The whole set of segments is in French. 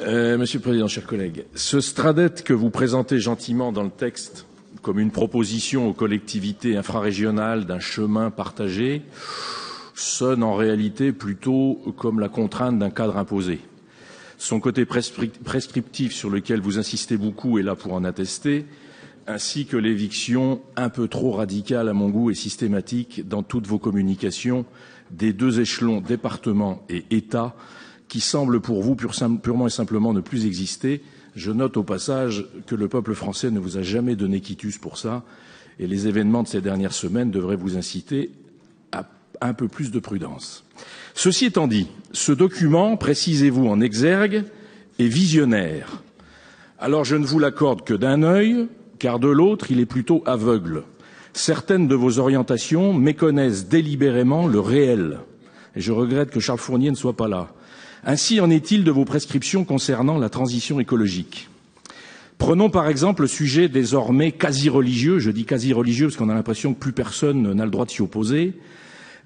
Monsieur le Président, chers collègues, ce Stradet que vous présentez gentiment dans le texte comme une proposition aux collectivités infrarégionales d'un chemin partagé sonne en réalité plutôt comme la contrainte d'un cadre imposé. Son côté prescriptif sur lequel vous insistez beaucoup est là pour en attester, ainsi que l'éviction un peu trop radicale à mon goût et systématique dans toutes vos communications des deux échelons département et État qui semblent pour vous purement et simplement ne plus exister. Je note au passage que le peuple français ne vous a jamais donné quitus pour ça et les événements de ces dernières semaines devraient vous inciter à un peu plus de prudence. Ceci étant dit, ce document, précisez-vous en exergue, est visionnaire. Alors je ne vous l'accorde que d'un œil, car de l'autre, il est plutôt aveugle. Certaines de vos orientations méconnaissent délibérément le réel. Et je regrette que Charles Fournier ne soit pas là. Ainsi en est-il de vos prescriptions concernant la transition écologique. Prenons par exemple le sujet désormais quasi religieux, je dis quasi religieux parce qu'on a l'impression que plus personne n'a le droit de s'y opposer,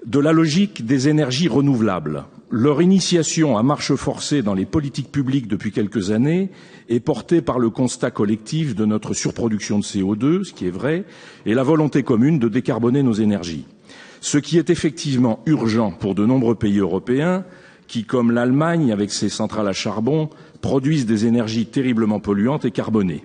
de la logique des énergies renouvelables. Leur initiation à marche forcée dans les politiques publiques depuis quelques années est portée par le constat collectif de notre surproduction de CO2, ce qui est vrai, et la volonté commune de décarboner nos énergies. Ce qui est effectivement urgent pour de nombreux pays européens, qui, comme l'Allemagne, avec ses centrales à charbon, produisent des énergies terriblement polluantes et carbonées.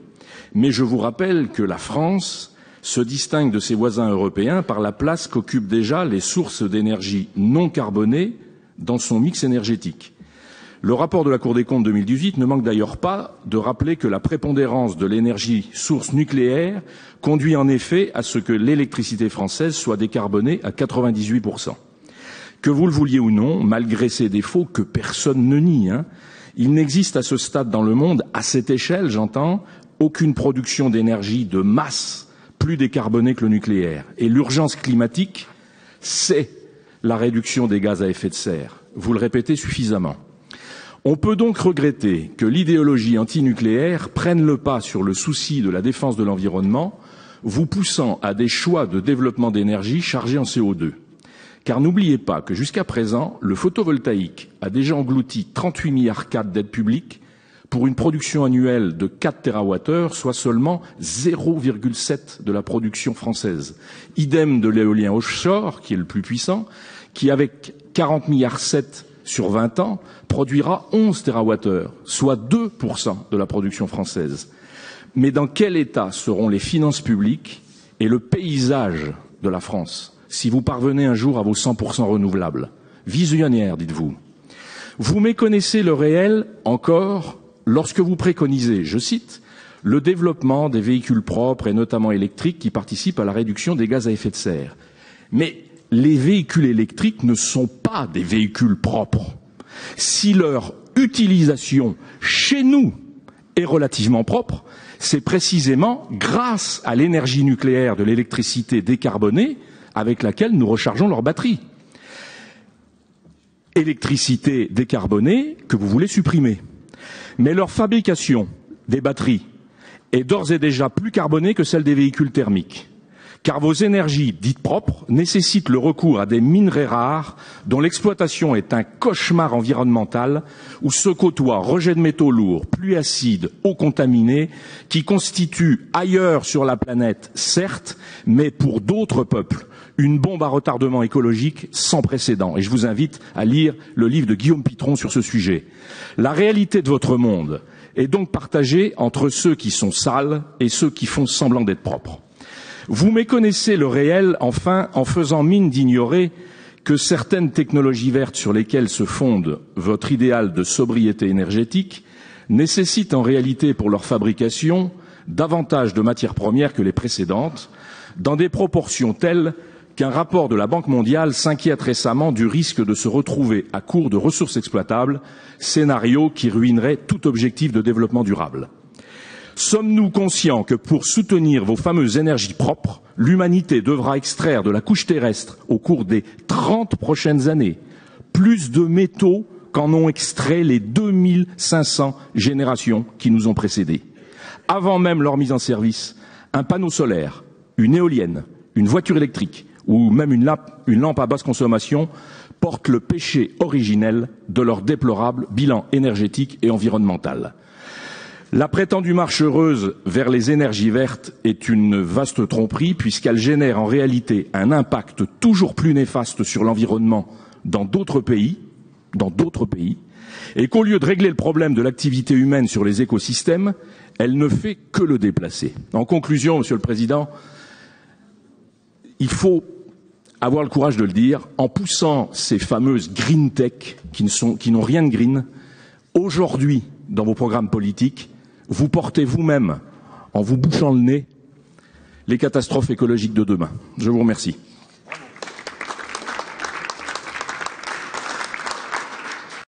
Mais je vous rappelle que la France se distingue de ses voisins européens par la place qu'occupent déjà les sources d'énergie non carbonées dans son mix énergétique. Le rapport de la Cour des comptes 2018 ne manque d'ailleurs pas de rappeler que la prépondérance de l'énergie source nucléaire conduit en effet à ce que l'électricité française soit décarbonée à 98%. Que vous le vouliez ou non, malgré ces défauts que personne ne nie, il n'existe à ce stade dans le monde, à cette échelle j'entends, aucune production d'énergie de masse plus décarbonée que le nucléaire. Et l'urgence climatique, c'est la réduction des gaz à effet de serre. Vous le répétez suffisamment. On peut donc regretter que l'idéologie antinucléaire prenne le pas sur le souci de la défense de l'environnement, vous poussant à des choix de développement d'énergie chargés en CO2. Car n'oubliez pas que jusqu'à présent, le photovoltaïque a déjà englouti 38 milliards d'aides publiques pour une production annuelle de 4 TWh, soit seulement 0,7 de la production française. Idem de l'éolien offshore, qui est le plus puissant, qui avec 40 milliards sur 20 ans, produira 11 TWh, soit 2% de la production française. Mais dans quel état seront les finances publiques et le paysage de la France si vous parvenez un jour à vos 100% renouvelables? Visionnaire, dites-vous. Vous méconnaissez le réel encore lorsque vous préconisez, je cite, le développement des véhicules propres et notamment électriques qui participent à la réduction des gaz à effet de serre. Mais les véhicules électriques ne sont pas des véhicules propres. Si leur utilisation chez nous est relativement propre, c'est précisément grâce à l'énergie nucléaire de l'électricité décarbonée avec laquelle nous rechargeons leurs batteries. Électricité décarbonée que vous voulez supprimer. Mais leur fabrication des batteries est d'ores et déjà plus carbonée que celle des véhicules thermiques. Car vos énergies dites propres nécessitent le recours à des minerais rares dont l'exploitation est un cauchemar environnemental où se côtoient rejets de métaux lourds, pluies acides, eaux contaminées qui constituent ailleurs sur la planète, certes, mais pour d'autres peuples, une bombe à retardement écologique sans précédent. Et je vous invite à lire le livre de Guillaume Pitron sur ce sujet. La réalité de votre monde est donc partagée entre ceux qui sont sales et ceux qui font semblant d'être propres. Vous méconnaissez le réel, enfin, en faisant mine d'ignorer que certaines technologies vertes sur lesquelles se fonde votre idéal de sobriété énergétique nécessitent en réalité pour leur fabrication davantage de matières premières que les précédentes, dans des proportions telles qu'un rapport de la Banque mondiale s'inquiète récemment du risque de se retrouver à court de ressources exploitables, scénario qui ruinerait tout objectif de développement durable. Sommes-nous conscients que pour soutenir vos fameuses énergies propres, l'humanité devra extraire de la couche terrestre au cours des 30 prochaines années plus de métaux qu'en ont extrait les 2500 générations qui nous ont précédés? Avant même leur mise en service, un panneau solaire, une éolienne, une voiture électrique ou même une lampe à basse consommation portent le péché originel de leur déplorable bilan énergétique et environnemental. La prétendue marche heureuse vers les énergies vertes est une vaste tromperie puisqu'elle génère en réalité un impact toujours plus néfaste sur l'environnement dans d'autres pays, et qu'au lieu de régler le problème de l'activité humaine sur les écosystèmes, elle ne fait que le déplacer. En conclusion, Monsieur le Président, il faut avoir le courage de le dire, en poussant ces fameuses green tech qui n'ont rien de green, aujourd'hui, dans vos programmes politiques, vous portez vous-même, en vous bouchant le nez, les catastrophes écologiques de demain. Je vous remercie.